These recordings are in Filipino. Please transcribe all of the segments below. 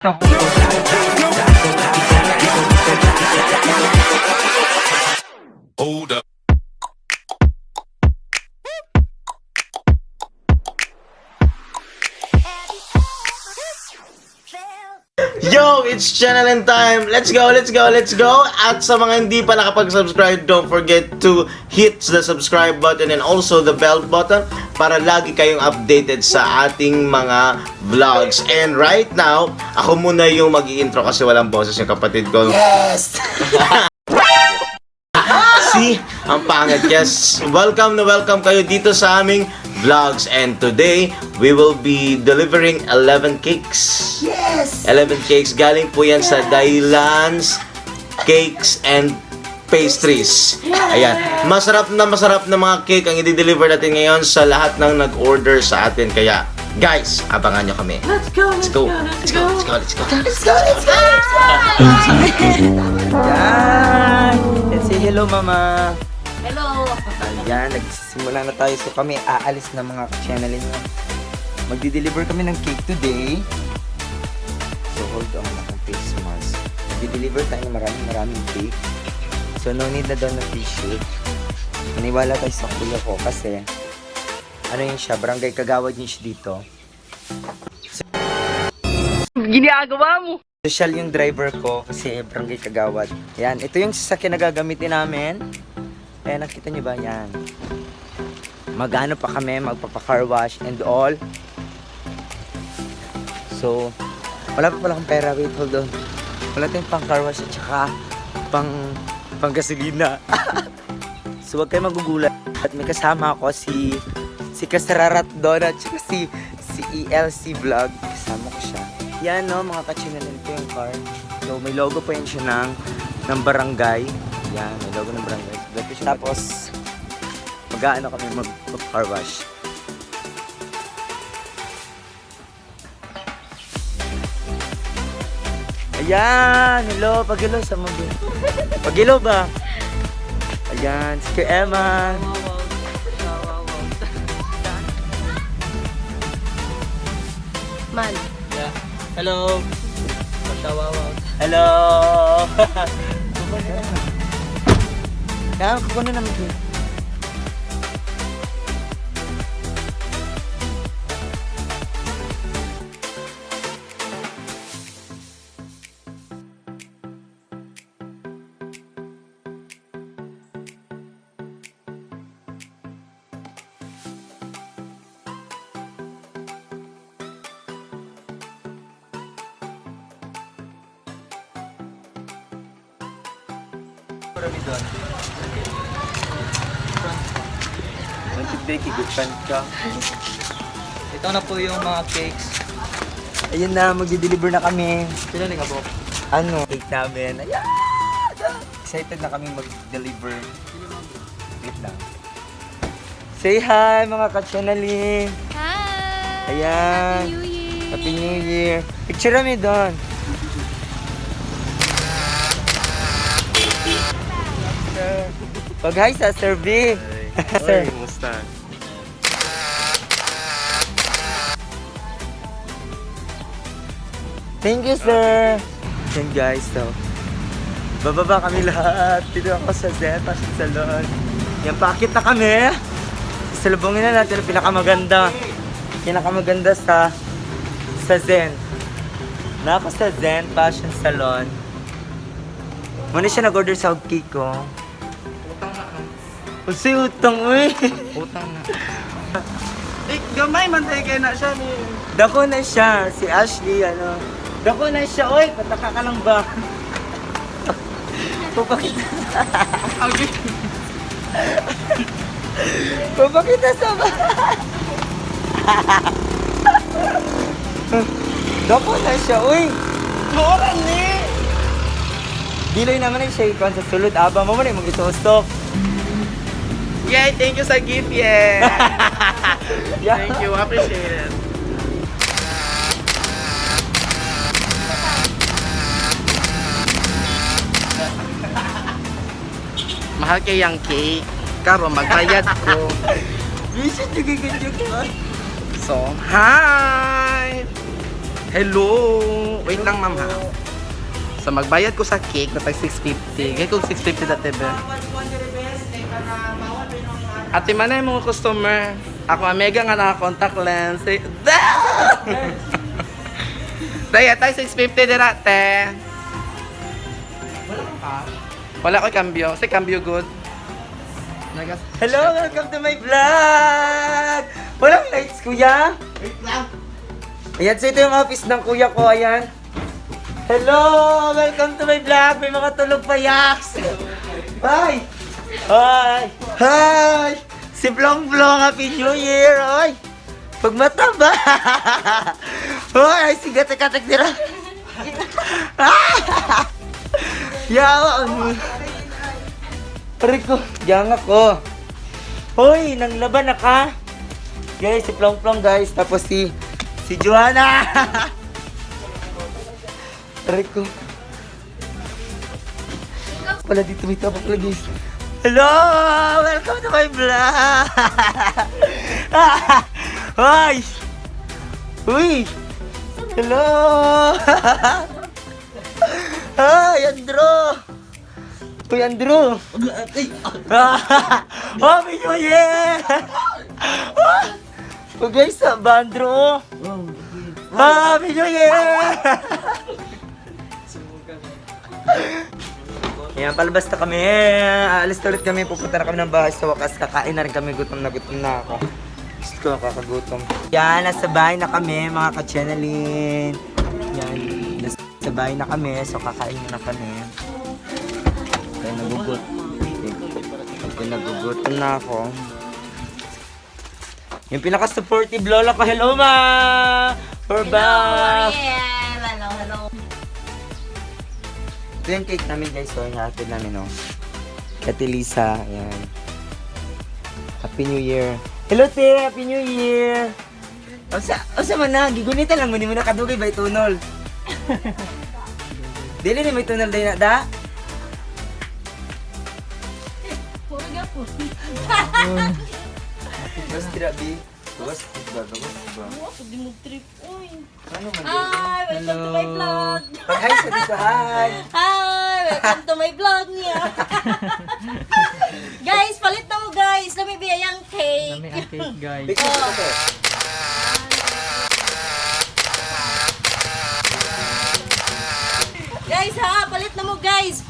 Hold up. Yo, it's Channeling time. Let's go, let's go, let's go. At sa mga hindi pa nakapag-subscribe, don't forget to hit the subscribe button and also the bell button para lagi kayong updated sa ating mga vlogs. And right now, ako muna yung mag-i-intro kasi walang boses yung kapatid ko. Yes! See? Ang pangit. Yes. Welcome na welcome kayo dito sa aming vlogs. And today, we will be delivering 11 cakes. Yes! 11 cakes. Galing po yan sa Dailan's Cakes and Pastries. Ayan. Masarap na mga cake ang i-deliver natin ngayon sa lahat ng nag-order sa atin. Kaya, guys, abangan nyo kami. Let's go! Let's go. Let's go. Let's go. Let's go. Let's go! Let's go! Yan! Let's say hello, Mama. Hello! Ayan, nagsisimula na tayo. So kami aalis na mga ka-channeling na. Magdi-deliver kami ng cake today. So hold on, akong face mask. Magdi-deliver tayo ng maraming cake. So no need na daw ng tissue. Maniwala tayo sa kuya ko kasi ano yun siya, barangay kagawad yun siya dito. Ginagawa mo! Social yung driver ko kasi barangay kagawad. Yan, ito yung sasakyan na gagamitin namin. Ayan, nakita nyo ba yan? Magano pa kami, magpapa-car wash and all. So, wala pa pala akong pera. Wait, hold on. Wala tayong pang car wash at saka pang gasolina. So, huwag kayo magugulat. At may kasama ako si Kasararat doon at saka si ELC Vlog. Kasama ko siya. Yan no, mga kachinanin ko yung car. So, may logo pa yan siya ng barangay. Yan, may logo ng barangay. Tapos, mag-aano kami mag-car wash. Ayan! Hello! Pag-hello sa mga. Pag-hello ba? Ayan, si Kuya Emma. Man. Yeah. Hello. Magtawawaw. Hello! Kaya, kukunin namin ito. Marami doon. Nagtitigupan ka. Ito na po yung mga cakes. Ayun na, magdi-deliver na kami. Pinali ka po? Ano? Cake namin. Ayan! Excited na kami mag-deliver. Wait lang. Say hi mga ka-channeling. Hi! Ayan. Happy New Year! Happy New Year. Picture kami doon. Pag-hi sa Sir B. Sir. Musta? Thank you, sir. Yan guys, so. Bababa kami lahat. Dito ako sa Zen Fashion Salon. Yan, paakit na kami. Salubungin na natin ang pinakamaganda. Pinakamaganda sa Zen. Na ako sa Zen Fashion Salon. Muna siya nag-order sa cake ko. Kasi utang, uy. Utang na. Gamay man tayo kayo na siya ni. Dako na siya. Si Ashley, ano. Dako na siya, uy. Pataka ka lang ba? Pupakita. Pupakita sa ba? Dako na siya, uy. Moran ni! Diloy naman ay siya ikon sa sulod. Aba mo na yung mag-itustok. Yay! Thank you sa gift, yeah! Yeah. Thank you, appreciate it. Mahal kayang cake. Karo, magbayad ko. Visit, nagiging joke. So, hi! Hello! Wait lang, ma'am, ha? So, magbayad ko sa cake na tag 650. Kaya kung 650 dati ba? Ate, man yung mga customer. Ako, mega nga naka-contact lens. Daya, tayo 650 din ate. Wala ko cambio. Say cambio good. Hello, welcome to my vlog! Walang lights, kuya? Wait lang. Ayan, so ito yung office ng kuya ko, ayan. Hello! Welcome to my vlog! May mga tulog pa, yaks! Hi! Hi! Hi! Si Blong Blong, Happy New Year! Oy! Pag mataba! Oy! Si Gatek-Gatek nila! Yawa! Pare ko! Diyan ako! Hoy! Nang laban na ka! Guys, si Plong Plong, guys. Tapos si Joanna! Pare ko! Pala dito may tabak lang, guys. Hello! Welcome to my vlog! Hoy! Uy! Hello! Hi, Andrew! Uy, Andrew! Happy New Year! Oh, guys, ba, Andrew? Happy New Year! Ayan, palabas na kami. Aalis na ulit kami. Pupunta na kami ng bahay. Sa wakas, kakain na rin kami. Gutom na ako. Gusto ko, kakagutom. Yan, nasa bahay na kami, mga ka-channelin. Yan, nasa bahay na kami. So, kakain na kami. Kaya nagugutom na ako. Yung pinaka-supportive lola ko. Hello, ma! We're back! Hello. Ito yung cake namin, guys. So, hatid namin, no? Kati Lisa. Ayan. Happy New Year. Hello, te! Happy New Year! O sa man na, gigunita lang mo. Hindi mo nakadugay ba itunol? Dili na may tunol din na, da? Puro gapo. Mas tirabi. Gawas ba? Ako di mo trip. Uy. Ano man Hi! Welcome to my vlog. Pag-hi sa dito, hi! Hi! Welcome to my vlog niya. Guys, palit na mo guys. Lumibiyayang cake. Picture ko te. Guys ha, palit na mo guys.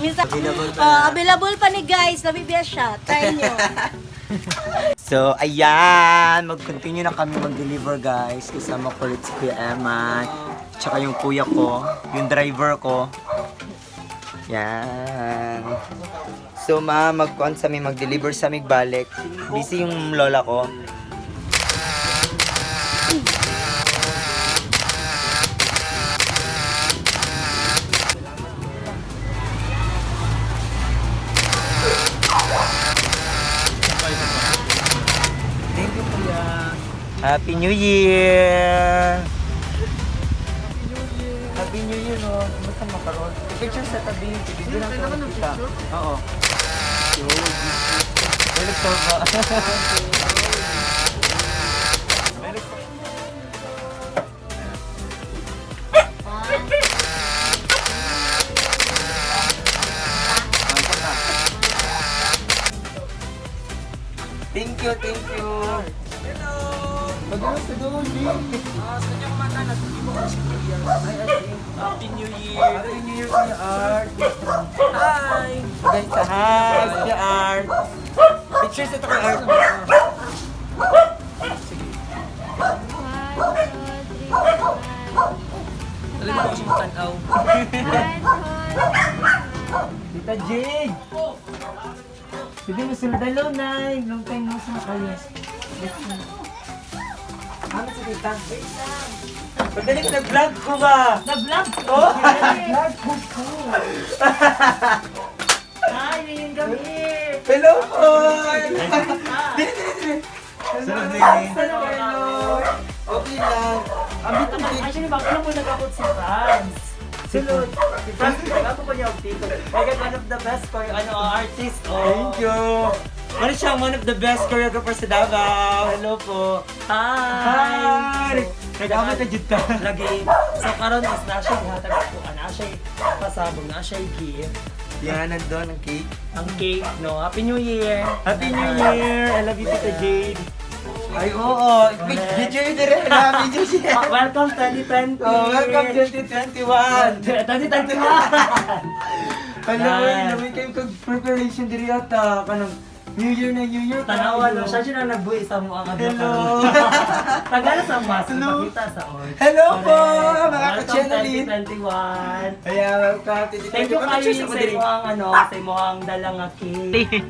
Minsan, Available pa na. available pa ni guys. Lumibiyay siya. Try nyo. So, ayan! Mag-continue na kami mag-deliver, guys. Kasama ko ulit si Kuya Eman. Tsaka yung kuya ko. Yung driver ko. Yan. So, mag-kuhan sa amin, mag-deliver sa aming balik. Busy yung lola ko. Thank you, Kuya. Happy New Year! Happy New Year, no? Basta makaroon. Picture sa tabi. Bigyan lang sa kita. Oo. Balik sa ba? Thank you, thank you. Hello! Pag-iwas sa doon, sa niyang mata, Happy New Year! Happy New Year, Kuya Art! Hi! Guys, hi! Kuya Art! Pictures ito, Kuya Art! Sige. Alam mo ako siya matanaw. Tita Jade! Pwede mo sila dalaw, Nay. Long time no sa kayo. Ano si Tita? Pagdali ko nag-vlog ko ba? Nag-vlog ko. Oh! Nag-vlog ko. Hi, ngayon kami. Hello po! Dili. Hello. Okay lang. Actually, bakit mo nag-abot si Franz? Sunod. Si Franz, nag-ako pa niya ang tito. I got one of the best artist. Thank you. Ano siya, one of the best choreographer sa Davao. Hello po. Hi! Hi! Kami ka jud ka. Lagi. So karon is na siya gihatag ko ana siya pasabog na siya gift. Yan, nandun ang cake. Ang cake, no? Happy New Year! Happy New Year! I love you, Tita Jade. Ay, oo. Video yun din. Video siya. Welcome 2020! Oh, welcome 2021. 2021! Alam mo, namin kayo kag-preparation diri ata. Kanang New Year na New Year. Tanawa lang siya, siya na nagbuhi sa mo ang Hello. Tagala sa mas, Hello. pakita sa oil. Hello po, mga Welcome ka-channeling. 2021! Ayan, welcome. Thank you kayo sa imo ang sa imo ang dalang nga cake.